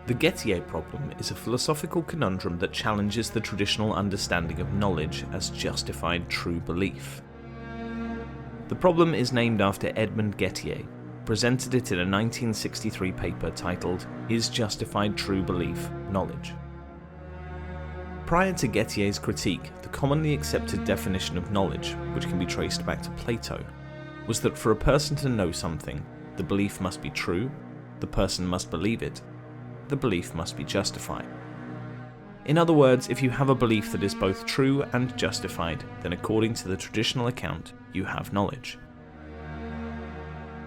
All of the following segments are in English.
The Gettier problem is a philosophical conundrum that challenges the traditional understanding of knowledge as justified true belief. The problem is named after Edmund Gettier, presented it in a 1963 paper titled "Is Justified True Belief Knowledge?" Prior to Gettier's critique, the commonly accepted definition of knowledge, which can be traced back to Plato, was that for a person to know something, the belief must be true, the person must believe it, the belief must be justified. In other words, if you have a belief that is both true and justified, then according to the traditional account, you have knowledge.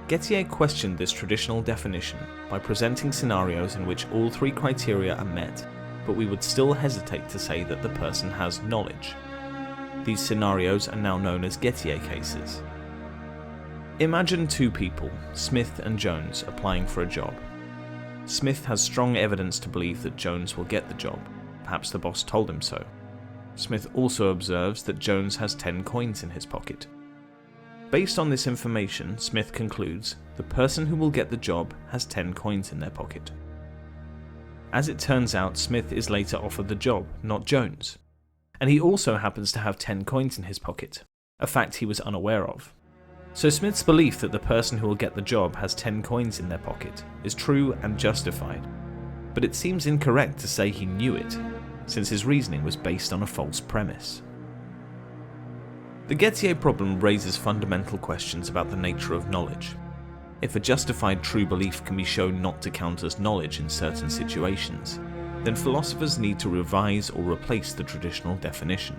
Gettier questioned this traditional definition by presenting scenarios in which all three criteria are met, but we would still hesitate to say that the person has knowledge. These scenarios are now known as Gettier cases. Imagine two people, Smith and Jones, applying for a job. Smith has strong evidence to believe that Jones will get the job. Perhaps the boss told him so. Smith also observes that Jones has 10 coins in his pocket. Based on this information, Smith concludes the person who will get the job has 10 coins in their pocket. As it turns out, Smith is later offered the job, not Jones. And he also happens to have 10 coins in his pocket, a fact he was unaware of. So Smith's belief that the person who will get the job has 10 coins in their pocket is true and justified, but it seems incorrect to say he knew it, since his reasoning was based on a false premise. The Gettier problem raises fundamental questions about the nature of knowledge. If a justified true belief can be shown not to count as knowledge in certain situations, then philosophers need to revise or replace the traditional definition.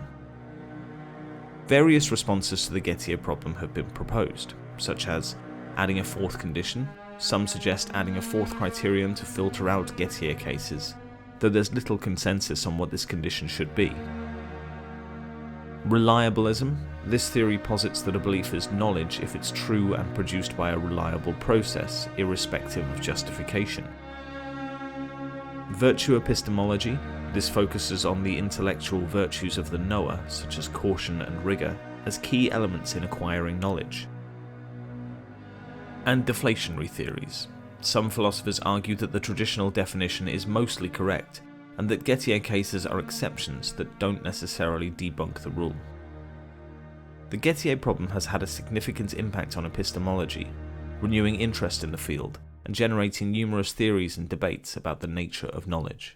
Various responses to the Gettier problem have been proposed, such as adding a fourth condition. Some suggest adding a fourth criterion to filter out Gettier cases, though there's little consensus on what this condition should be. Reliabilism. This theory posits that a belief is knowledge if it's true and produced by a reliable process, irrespective of justification. Virtue epistemology. This focuses on the intellectual virtues of the knower, such as caution and rigour, as key elements in acquiring knowledge. And deflationary theories. Some philosophers argue that the traditional definition is mostly correct, and that Gettier cases are exceptions that don't necessarily debunk the rule. The Gettier problem has had a significant impact on epistemology, renewing interest in the field, and generating numerous theories and debates about the nature of knowledge.